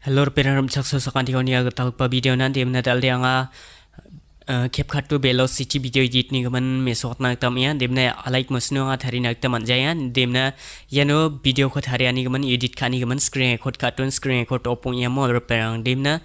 Hello, penaram chakso sakanti koni aga talpa video nan dem na dalde anga Capcut to velocity video edit ni gaman mesot na tam ya dem na alike masno nga thari na tam jaya dem na yano video ko thari ani gaman edit kani gaman screen record cartoon screen record opong ya mo perang dem na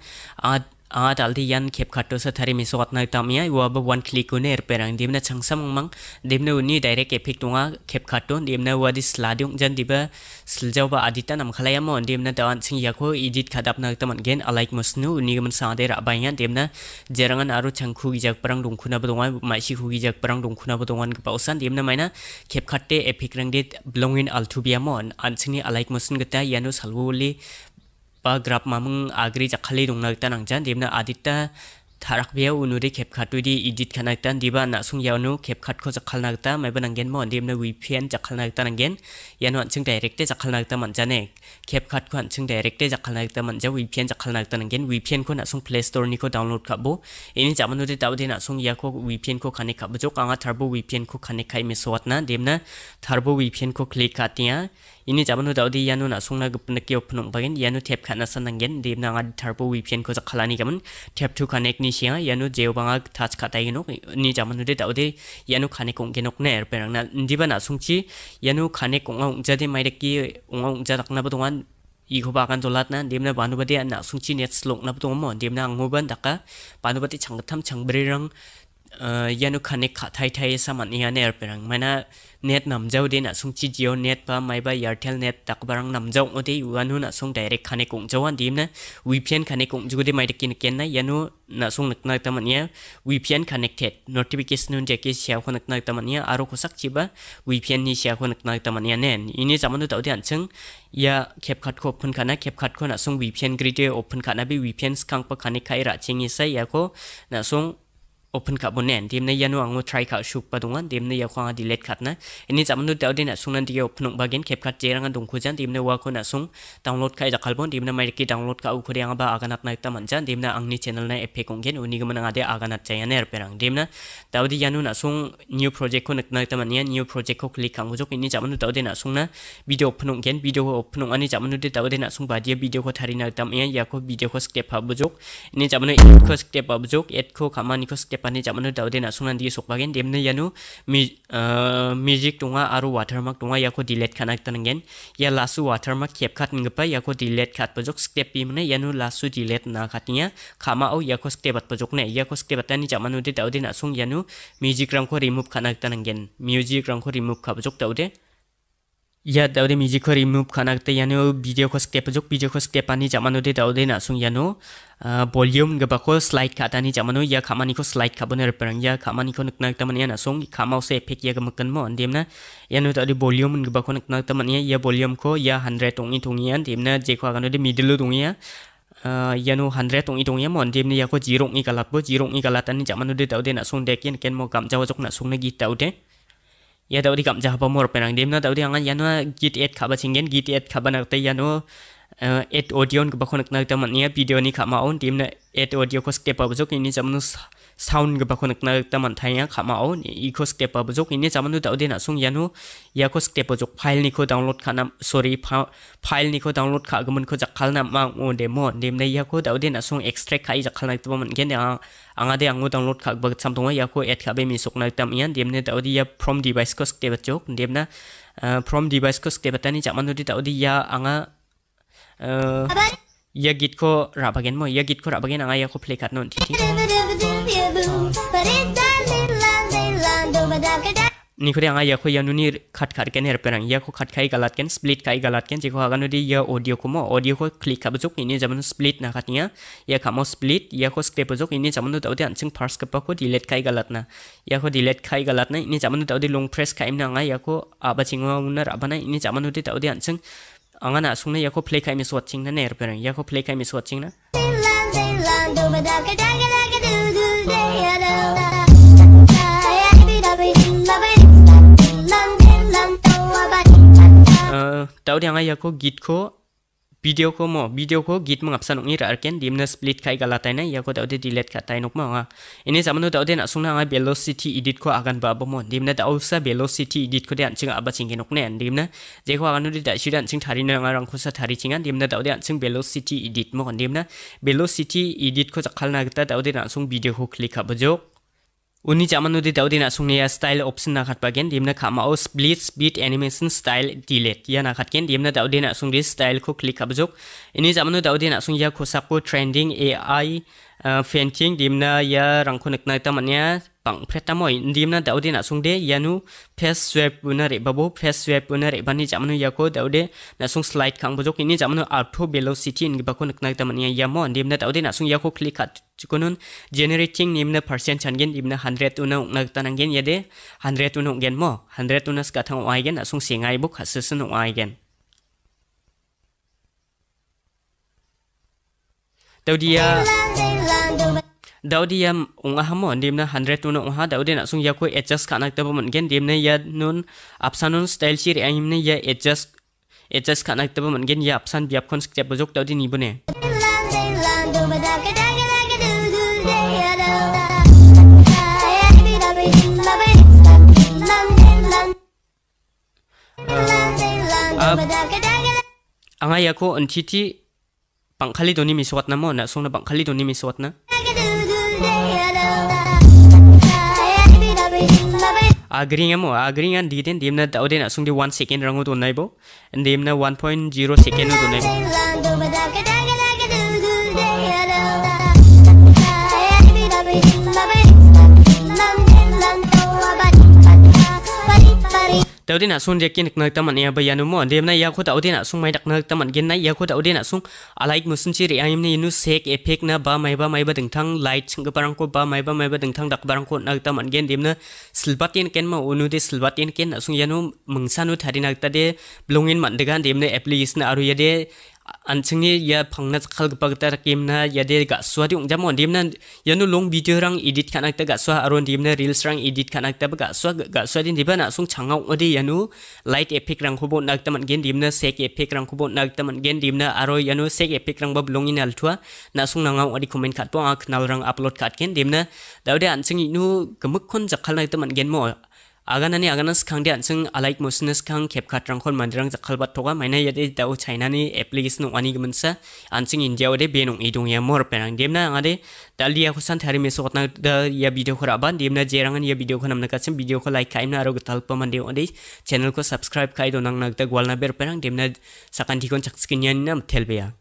dalde yan Capcut to sa thari mesot na tam ya wa ba one click ne perang dem na changsam mang dem na uni direct effect nga Capcut to dem na wa di sliding jan diba Seljauh ba adita nam khalaya mo dem na tawan sing yako edit khadap na taman gen alike musnu ni gaman sa de ra bayan dem na jerangan aru changkhu gijak perang dongkhuna badongan maisi khu gijak perang dongkhuna badongan ke pausan dem na maina Capcut te epic rang de belongin altubia mon ansini alike musn geta yano salwoli ba grab mamung agri jakhali dong na tanang jan dem na adita Tharak biya unuri Capcut di edit kanaktan diba na sung yanu Capcut ko jakal nakta may bananggen mo dem na VPN jakal nakta nanggen yanu ansung directe jakal nakta manjane Capcut ko ansung directe jakal nakta manja VPN jakal nakta nanggen VPN ko na sung Play Store ni ko download kabo ini jamanu de tawde na sung ya ko VPN ko khanek kabo jok anga Turbo VPN ko khanek kai meswat na dem na Turbo VPN ko click katnya ini jamanu tawde yanu na sung na gupna ki opnong bagen yanu tap khana sananggen dem na nga Turbo VPN ko jakalani gaman tap to connect ni sia yanu jeo banga touch katai no ni jamanu de tawde yanu khane kong genok ner perang na ndiba na sungchi yanu khane kong ong jade maide ki ong jadak na badongan iko bakan jolat na demna banubati na sungchi net slok na badong mo demna ngoban daka banubati changtham changbrirang yanu khane khathai thai saman ya ner perang mana net namjau de na sungchi jio net pa maiba airtel net takbarang namjau ode wanu na sung direct khane kong jawan dimna VPN khane kong jude mai kin ken na yanu na sung nakna tamania VPN connected notification de ke sia khon nakna tamania aro khosak chiba VPN ni sia khon nakna tamania nen ini zamanu tawde anchung ya Capcut ko open kana Capcut ko na sung VPN grid open kana bi VPN skang pa khane khai ra chingi sai ya ko na sung open ka bonen dem na yanu ango try ka shuk pa dongan dem na ya khwa delete khat na ini jamanu tawde na sung nan dige open bagen Capcut jerang dong khujan dem na wa ko na sung download kai jakal bon dem na mai ki download ka u khori anga ba aganat na ta manjan dem na angni channel na epe kongen uni gman ade aganat chaya ner perang dem na tawde yanu na sung new project ko nak na ta mania new project ko click ang jok ini jamanu tawde na sung na video open gen video open ani jamanu de tawde na sung badia video ko thari na tam ya ko video ko step ha bujok ini jamanu edit ko step ha bujok et ko kamani ko pani jamanu tawde na sungnan di sok bagen demne yanu music tunga aru watermark tunga yako delete kanak tangen ya lasu watermark Capcut ngapa yako delete khat pajok step pi mane yanu lasu delete na khatnya khama au yako step at pajok ne yako step atani jamanu de tawde na sung yanu music rang ko remove kanak tangen music rang ko remove kha pajok tawde ya tawde music ko remove kanak te yanu video ko step pajok video ko step ani jamanu de tawde na sung yanu volume gaba ko slide katani jamanu ya khamani ko slide khaboner perang ya khamani ko nakna tamani na song khamau se effect ya gamakan mo andemna yanu tadi volume gaba ko nakna tamani ya volume ko ya 100 tongi tongi an demna je ko agano de middle tongi ya yanu 100 tongi tongi mo andemna ya ko 0 ngi kalat bo 0 ngi kalatani jamanu de tawde na song dekin ken mo kam jaw jok na song na git tawde ya tawde kam jah pa mor perang demna tawde angan yanu git 8 khaba chingen git 8 khaba na te yanu et audio ko bakon nak tamania video ni khama on timna et audio ko step up jok ini jamanu sound ko bakon nak taman thaya khama on i ko step up jok ini jamanu tawde na sung yanu ya ko step jok file ni ko download khana sorry file ni ko download kha gamun ko jakhal na ma on demo demna ya ko tawde na sung extract khai jakhal na taman gen anga de ango download kha bag samtonga ya ko et khabe mi sok na tam yan demne tawde ya from device ko step jok demna from device ko step tani jamanu tawde ya anga ya git ko rabagen mo ya git ko rabagen anga ya ko play kat non titi ni ko anga ya ko yanu ni khat ken her perang ya ko khat khai galat ken split khai galat ken je ko agano di ya audio ko mo audio ko click ka bujok ini zaman split na khatnya ya kamo split ya ko step bujok ini zaman tawde anching first ka ko delete khai galat na ya ko delete khai galat na ini zaman tawde long press khai na anga ya ko aba chingo na rabana ini zaman tawde anching angana sungna yako play kai mis watching na ner perang yako play kai mis watching na tau dia yako git ko video ko git mengapsan ngi rarken dimna split kai galataina ya ko daude delete katai nok ma ini zamanu daude na sungna nga velocity edit ko agan ba bomo dimna dausa velocity edit ko de anching aba chingge nok ne dimna je ko agan di da shidan ching thari na nga rang ko sa thari chingan dimna daude anching velocity edit mo dimna velocity edit ko jakhalna gita daude na sung video ko click habajok uni zamanu di daude na sung ya style option na khat bagen dimna khamao split speed animation style delete ya na khat ken dimna daude na sung di style ko click habajok ini zamanu daude na sung ya khosako trending ai painting dimna ya rangko nakna tamanya pang preta moi dimna daude na sung de yanu face swap buna re babu face swap buna re bani zamanu ya ko daude na sung slide khang bojok ini zamanu auto velocity in ba ko nakna tamanya ya mo dimna daude na sung ya ko click hat chukunun generating nimna percent changen dimna 100 una naktanangen yade 100 una gen mo 100 una skathang waigen na sung singai buk hasesun waigen Daudia unga hamo dimna 100 una unga daude na sung yakoi adjust kanak tabo mungen dimna ya nun apsanun style shiri ayimna ya adjust kanak tabo mungen ya apsan biap kon step bojok daudi ni bune anga yako entity pangkali doni miswat na mo na sung na pangkali doni miswat na agringan diten dimna daude na sung di 1 second rangu to naibo dimna 1.0 second to naibo daude na sung jekin nak taman ya bayanu mo demna ya ko daude na sung mai dak nak taman gen na ya ko daude na sung alike musun chi re aim ne inu sek effect na ba mai ba dengthang light ching barang ko ba mai ba dengthang dak barang ko nak taman gen demna silbatin ken ma unu de silbatin ken na sung yanu mungsanu thari nak ta de blongin man degan demna application aru ya de anchingni ya phangna khal gpagta kimna ya de ga swadi ungjamon dimna yanu long video rang edit khanak ta ga swa aron dimna reels rang edit khanak ta ga swa din dibana sung changau odi yanu light effect rang khobon nak taman gen dimna sek effect rang khobon nak taman gen dimna aro yanu sek effect rang ba blongin althua na sung nangau odi comment khat to aknal rang upload khat ken dimna daude anching nu gemuk khon jakhal nak taman gen mo aganani aganas khang de ansung alike musness khang Capcut rangkhon mandrang jakhal bat thoga maina yade dau China ni application ani gmansa ansung India ode benung idung ya mor perang demna ngade dalia khusan thari mesot na da ya video khora ban demna jerangan ya video khonam na kachim video ko like kaimna aro gatal pamande ode channel ko subscribe kai do nang nak da gwalna ber perang demna sakanti kon chakskinya nam thelbeya